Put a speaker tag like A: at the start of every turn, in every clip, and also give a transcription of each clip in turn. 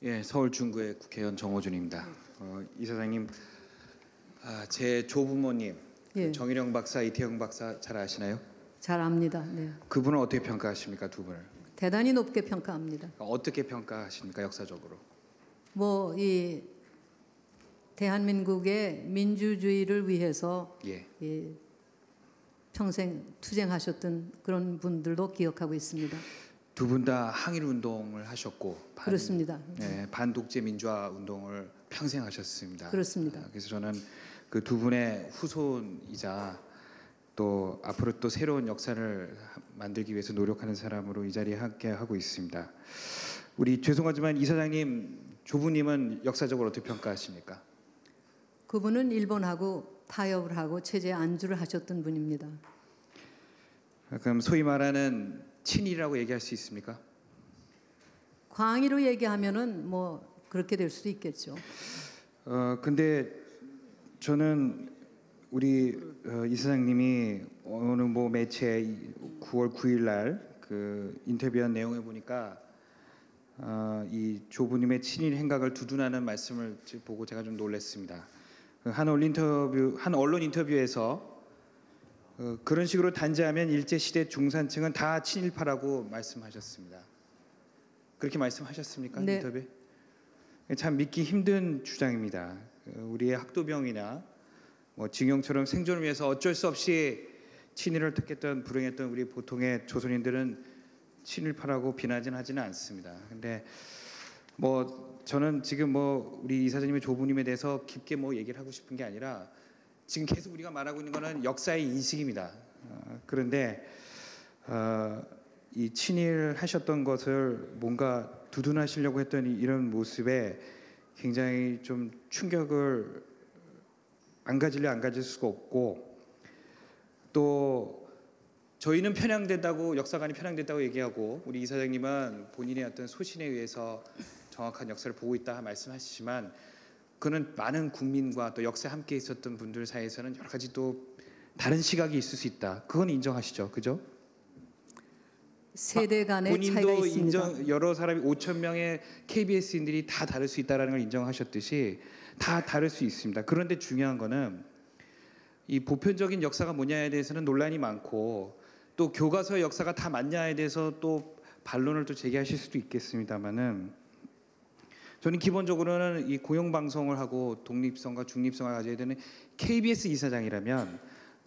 A: 예, 서울 중구의 국회의원 정호준입니다. 이사장님, 제 조부모님
B: 예.
A: 정일영 박사, 이태영 박사 잘 아시나요?
B: 잘 압니다. 네.
A: 그분을 어떻게 평가하십니까, 두 분을?
B: 대단히 높게 평가합니다.
A: 어떻게 평가하십니까, 역사적으로?
B: 이 대한민국의 민주주의를 위해서
A: 예.
B: 평생 투쟁하셨던 그런 분들도 기억하고 있습니다.
A: 두 분 다 항일 운동을 하셨고,
B: 그렇습니다.
A: 반독재 민주화 운동을 평생 하셨습니다.
B: 그렇습니다.
A: 그래서 저는 그 두 분의 후손이자 또 앞으로 또 새로운 역사를 만들기 위해서 노력하는 사람으로 이 자리에 함께 하고 있습니다. 우리 죄송하지만 이사장님, 조부님은 역사적으로 어떻게 평가하십니까?
B: 그분은 일본하고 타협을 하고 체제 안주를 하셨던 분입니다.
A: 그럼 소위 말하는 친일이라고 얘기할 수 있습니까?
B: 광의로 얘기하면은 뭐 그렇게 될 수도 있겠죠.
A: 근데 저는 우리 이사장님이 어느 매체 9월 9일 날 그 인터뷰한 내용을 보니까 이 조부님의 친일 행각을 두둔하는 말씀을 보고 제가 좀 놀랐습니다. 한 언론 인터뷰에서 그런 식으로 단죄하면 일제시대 중산층은 다 친일파라고 말씀하셨습니다. 그렇게 말씀하셨습니까?
B: 네.
A: 인터뷰에? 참 믿기 힘든 주장입니다. 우리의 학도병이나 징용처럼 생존을 위해서 어쩔 수 없이 친일을 택했던 불행했던 우리 보통의 조선인들은 친일파라고 비난하지는 않습니다. 근데 저는 지금 우리 이사장님의 조부님에 대해서 깊게 얘기를 하고 싶은 게 아니라 지금 계속 우리가 말하고 있는 것은 역사의 인식입니다. 그런데 이 친일하셨던 것을 뭔가 두둔하시려고 했던 이런 모습에 굉장히 좀 충격을 안 가질 수가 없고, 또 저희는 편향됐다고, 역사관이 편향됐다고 얘기하고, 우리 이사장님은 본인의 어떤 소신에 의해서 정확한 역사를 보고 있다 말씀하시지만, 그는 많은 국민과 또 역사에 함께 있었던 분들 사이에서는 여러 가지 또 다른 시각이 있을 수 있다. 그건 인정하시죠, 그죠?
B: 세대 간의 차이가 있습니다.
A: 여러 사람이 5천 명의 KBS인들이 다 다를 수 있다는 걸 인정하셨듯이 다 다를 수 있습니다. 그런데 중요한 거는 이 보편적인 역사가 뭐냐에 대해서는 논란이 많고, 또 교과서의 역사가 다 맞냐에 대해서 또 반론을 또 제기하실 수도 있겠습니다만은, 저는 기본적으로는 이 공영방송을 하고 독립성과 중립성을 가져야 되는 KBS 이사장이라면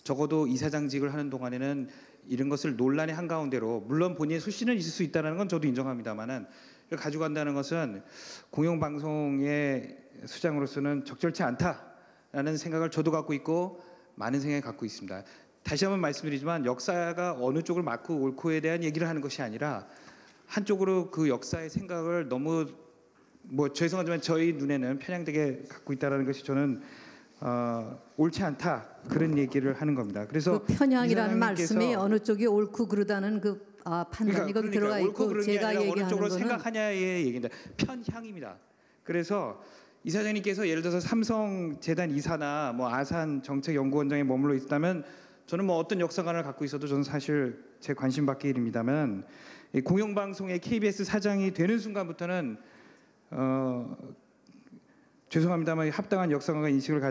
A: 적어도 이사장직을 하는 동안에는 이런 것을 논란의 한가운데로, 물론 본인의 소신은 있을 수 있다는 건 저도 인정합니다만은, 가지고 간다는 것은 공영방송의 수장으로서는 적절치 않다라는 생각을 저도 갖고 있고 많은 생각을 갖고 있습니다. 다시 한번 말씀드리지만 역사가 어느 쪽을 맞고 옳고에 대한 얘기를 하는 것이 아니라 한쪽으로 그 역사의 생각을 너무 죄송하지만 저희 눈에는 편향되게 갖고 있다는 것이 저는 옳지 않다, 그런 얘기를 하는 겁니다. 그래서
B: 그 편향이라는 말씀이 어느 쪽이 옳고 그르다는 판단이 거기 들어가 있고, 제가 얘기하는
A: 어느 쪽으로
B: 거는
A: 생각하냐의 얘기입니다. 편향입니다. 그래서 이사장님께서 예를 들어서 삼성재단 이사나 아산 정책연구원장에 머물러 있다면 저는 어떤 역사관을 갖고 있어도 저는 사실 제 관심 밖의 일입니다만, 공영방송의 KBS 사장이 되는 순간부터는 죄송합니다만 합당한 역사관과 인식을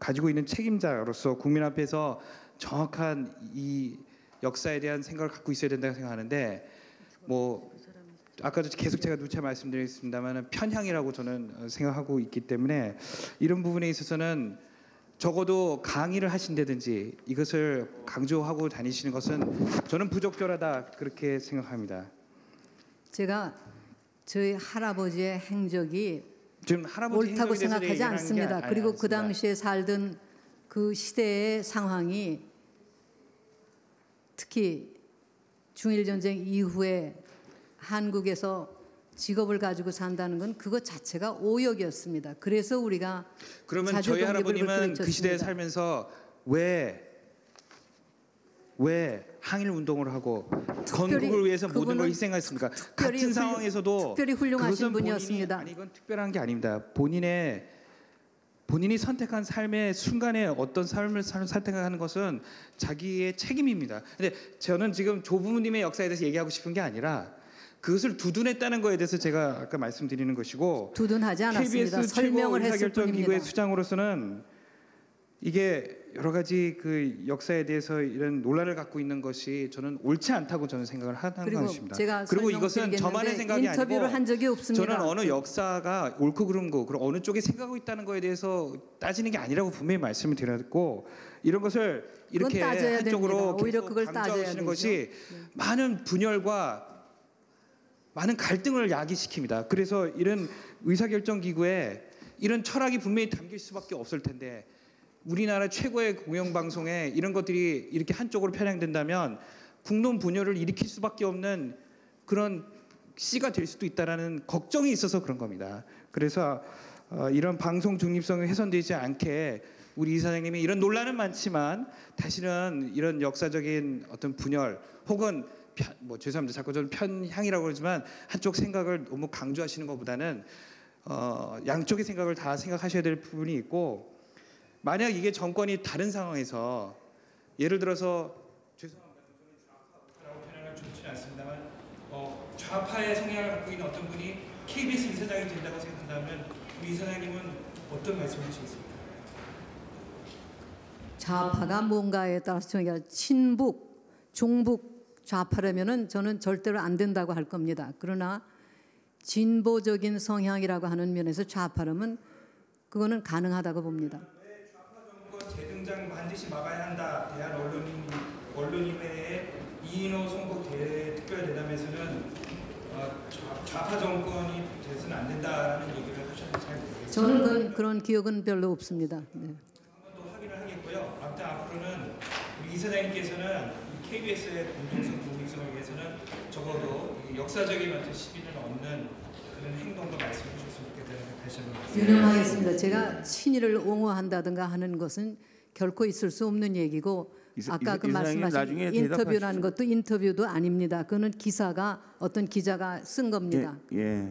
A: 가지고 있는 책임자로서 국민 앞에서 정확한 이 역사에 대한 생각을 갖고 있어야 된다고 생각하는데, 아까도 계속 제가 누차 말씀드렸습니다만 편향이라고 저는 생각하고 있기 때문에 이런 부분에 있어서는 적어도 강의를 하신다든지 이것을 강조하고 다니시는 것은 저는 부적절하다, 그렇게 생각합니다.
B: 제가 저희 할아버지의 행적이
A: 지금 할아버지
B: 옳다고 생각하지 않습니다. 그리고 그 당시에 살던 그 시대의 상황이, 특히 중일전쟁 이후에 한국에서 직업을 가지고 산다는 건 그것 자체가 오역이었습니다. 그래서 우리가
A: 그러면 저희 할아버님은 그 시대에 살면서 왜 항일 운동을 하고 건국을 위해서 모든 걸 희생했습니까? 같은 상황에서도
B: 특별히 훌륭하신 분이었습니다.
A: 이건 특별한 게 아닙니다. 본인이 선택한 삶의 순간에 어떤 삶을 선택하는 것은 자기의 책임입니다. 근데 저는 지금 조부모님의 역사에 대해서 얘기하고 싶은 게 아니라 그것을 두둔했다는 거에 대해서 제가 아까 말씀드리는 것이고
B: 두둔하지 않았습니다.
A: KBS
B: 설명을
A: 최고
B: 했을
A: 의사결정
B: 뿐입니다.
A: 기구의 수장으로서는 이게 여러 가지 그 역사에 대해서 이런 논란을 갖고 있는 것이 저는 옳지 않다고 저는 생각을 하는
B: 그리고
A: 것입니다.
B: 제가
A: 그리고 이것은 저만의 생각이
B: 인터뷰를
A: 아니고
B: 한 적이 없습니다.
A: 저는 어느 역사가 옳고 그른 거 그리고 어느 쪽에 생각하고 있다는 거에 대해서 따지는 게 아니라고 분명히 말씀을 드렸고 이런 것을 이렇게
B: 그건 따져야
A: 한쪽으로
B: 됩니다. 오히려
A: 계속
B: 그걸 따져야
A: 강조하시는
B: 되죠.
A: 것이 많은 분열과 많은 갈등을 야기시킵니다. 그래서 이런 의사결정 기구에 이런 철학이 분명히 담길 수밖에 없을 텐데 우리나라 최고의 공영방송에 이런 것들이 이렇게 한쪽으로 편향된다면 국론 분열을 일으킬 수밖에 없는 그런 씨가 될 수도 있다라는 걱정이 있어서 그런 겁니다. 그래서 이런 방송 중립성이 훼손되지 않게 우리 이사장님이 이런 논란은 많지만 다시는 이런 역사적인 어떤 분열 혹은 죄송합니다. 자꾸 저는 편향이라고 그러지만 한쪽 생각을 너무 강조하시는 것보다는 양쪽의 생각을 다 생각하셔야 될 부분이 있고 만약 이게 정권이 다른 상황에서 예를 들어서 죄송합니다. 저는 좌파라고 표현하면 좋지 않습니다만 좌파의 성향을 갖고 있는 어떤 분이 KBS 이사장이 된다고 생각한다면 우리 이사장님은 어떤 말씀을 하시겠습니까?
B: 좌파가 뭔가에 따라서 저희가 친북, 종북 좌파라면은 저는 절대로 안 된다고 할 겁니다. 그러나 진보적인 성향이라고 하는 면에서 좌파라면 그거는 가능하다고 봅니다.
A: 왜 좌파 정권 재등장 반드시 막아야 한다. 대한 언론인회의 이인호 송국 특별대담에서는 좌파 정권이 돼서는 안 된다는 얘기를 하셨는지 잘 모르겠습니다.
B: 저는 그런 기억은 별로 없습니다. 네.
A: 한 번 더 확인을 하겠고요. 아무튼 앞으로는 우리 이사장님께서는 KBS의 공정성, 중립성을 위해서는 적어도 역사적인 어떤 시비는 없는 그런 행동과 말씀을 주셨으면 좋겠다는 걸 다시 한번 말씀드립니다.
B: 유념하겠습니다. 제가 친일을 옹호한다든가 하는 것은 결코 있을 수 없는 얘기고 아까 그 말씀하신 인터뷰라는 것도 인터뷰도 아닙니다. 그거는 기사가 어떤 기자가 쓴 겁니다.
C: 예.